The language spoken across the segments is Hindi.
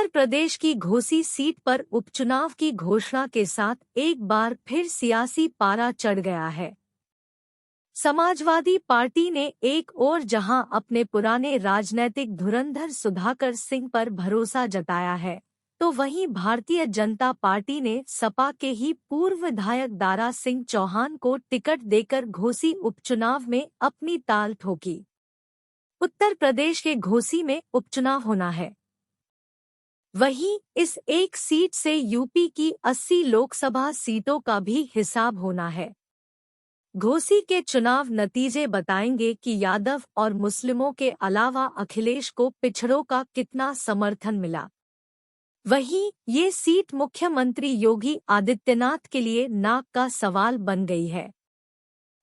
प्रदेश की घोसी सीट पर उपचुनाव की घोषणा के साथ एक बार फिर सियासी पारा चढ़ गया है। समाजवादी पार्टी ने एक ओर जहां अपने पुराने राजनैतिक धुरंधर सुधाकर सिंह पर भरोसा जताया है, तो वहीं भारतीय जनता पार्टी ने सपा के ही पूर्व विधायक दारा सिंह चौहान को टिकट देकर घोसी उपचुनाव में अपनी ताल ठोकी। उत्तर प्रदेश के घोसी में उपचुनाव होना है। वहीं इस एक सीट से यूपी की 80 लोकसभा सीटों का भी हिसाब होना है। घोसी के चुनाव नतीजे बताएंगे कि यादव और मुस्लिमों के अलावा अखिलेश को पिछड़ों का कितना समर्थन मिला। वहीं ये सीट मुख्यमंत्री योगी आदित्यनाथ के लिए नाक का सवाल बन गई है।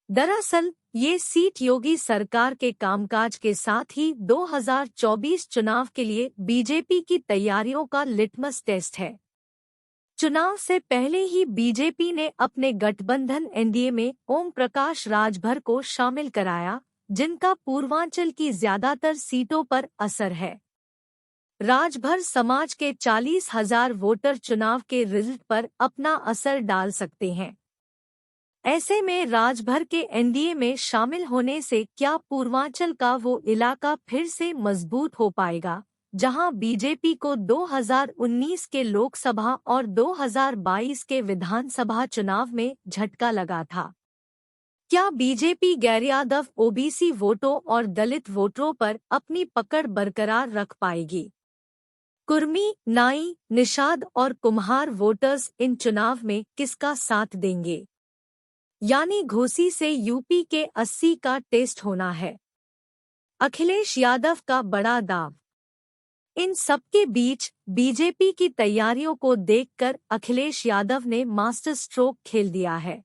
दरअसल ये सीट योगी सरकार के कामकाज के साथ ही 2024 चुनाव के लिए बीजेपी की तैयारियों का लिटमस टेस्ट है। चुनाव से पहले ही बीजेपी ने अपने गठबंधन एनडीए में ओम प्रकाश राजभर को शामिल कराया, जिनका पूर्वांचल की ज्यादातर सीटों पर असर है। राजभर समाज के 40,000 वोटर चुनाव के रिजल्ट पर अपना असर डाल सकते हैं। ऐसे में राजभर के एनडीए में शामिल होने से क्या पूर्वांचल का वो इलाका फिर से मजबूत हो पाएगा, जहां बीजेपी को 2019 के लोकसभा और 2022 के विधानसभा चुनाव में झटका लगा था। क्या बीजेपी गैर यादव ओबीसी वोटों और दलित वोटरों पर अपनी पकड़ बरकरार रख पाएगी? कुर्मी, नाई, निषाद और कुम्हार वोटर्स इन चुनाव में किसका साथ देंगे? यानी घोसी से यूपी के 80 का टेस्ट होना है। अखिलेश यादव का बड़ा दाव। इन सबके बीच बीजेपी की तैयारियों को देखकर अखिलेश यादव ने मास्टर स्ट्रोक खेल दिया है।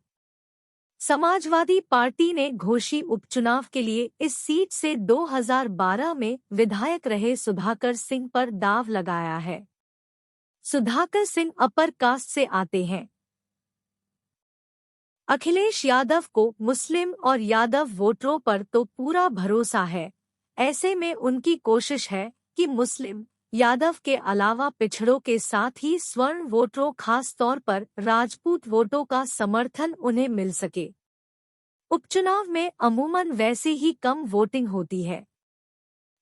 समाजवादी पार्टी ने घोसी उपचुनाव के लिए इस सीट से 2012 में विधायक रहे सुधाकर सिंह पर दाव लगाया है। सुधाकर सिंह अपर कास्ट से आते हैं। अखिलेश यादव को मुस्लिम और यादव वोटरों पर तो पूरा भरोसा है। ऐसे में उनकी कोशिश है कि मुस्लिम, यादव के अलावा पिछड़ों के साथ ही स्वर्ण वोटरों, खास तौर पर राजपूत वोटों का समर्थन उन्हें मिल सके। उपचुनाव में अमूमन वैसे ही कम वोटिंग होती है।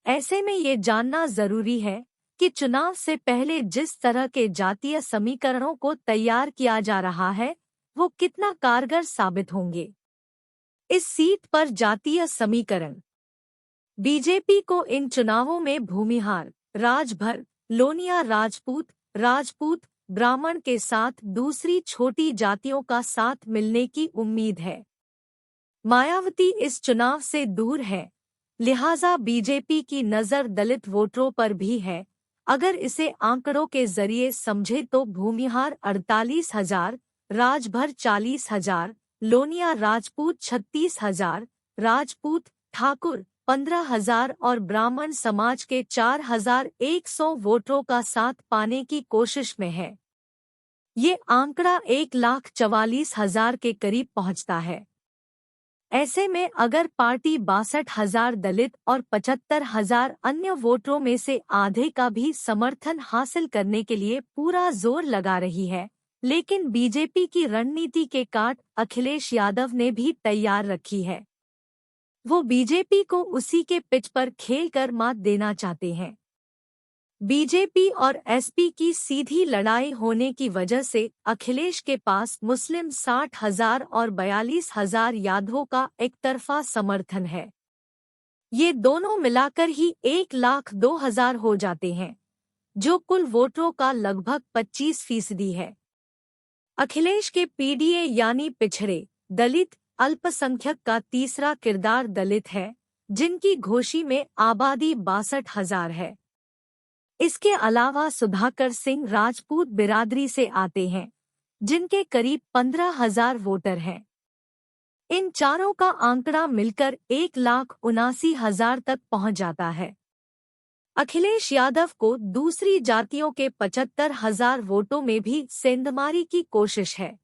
ऐसे में ये जानना जरूरी है कि चुनाव से पहले जिस तरह के जातीय समीकरणों को तैयार किया जा रहा है, वो कितना कारगर साबित होंगे। इस सीट पर जातीय समीकरण। बीजेपी को इन चुनावों में भूमिहार, राजभर, लोनिया राजपूत, ब्राह्मण के साथ दूसरी छोटी जातियों का साथ मिलने की उम्मीद है। मायावती इस चुनाव से दूर है, लिहाजा बीजेपी की नज़र दलित वोटरों पर भी है। अगर इसे आंकड़ों के जरिए समझे तो भूमिहार 48,000, राजभर 40,000, लोनिया राजपूत 36,000, राजपूत ठाकुर 15,000 और ब्राह्मण समाज के 4,100 वोटरों का साथ पाने की कोशिश में है। ये आंकड़ा 1,44,000 के करीब पहुंचता है। ऐसे में अगर पार्टी 62,000 दलित और 75,000 अन्य वोटरों में से आधे का भी समर्थन हासिल करने के लिए पूरा जोर लगा रही है, लेकिन बीजेपी की रणनीति के काट अखिलेश यादव ने भी तैयार रखी है। वो बीजेपी को उसी के पिच पर खेलकर मात देना चाहते हैं। बीजेपी और एसपी की सीधी लड़ाई होने की वजह से अखिलेश के पास मुस्लिम 60,000 और 42,000 यादवों का एकतरफा समर्थन है। ये दोनों मिलाकर ही 1,02,000 हो जाते हैं, जो कुल वोटरों का लगभग 25% है। अखिलेश के पीडीए यानी पिछड़े, दलित, अल्पसंख्यक का तीसरा किरदार दलित है, जिनकी घोसी में आबादी 62,000 है। इसके अलावा सुधाकर सिंह राजपूत बिरादरी से आते हैं, जिनके करीब 15,000 वोटर हैं। इन चारों का आंकड़ा मिलकर 1,79,000 तक पहुंच जाता है। अखिलेश यादव को दूसरी जातियों के 75,000 वोटों में भी सेंधमारी की कोशिश है।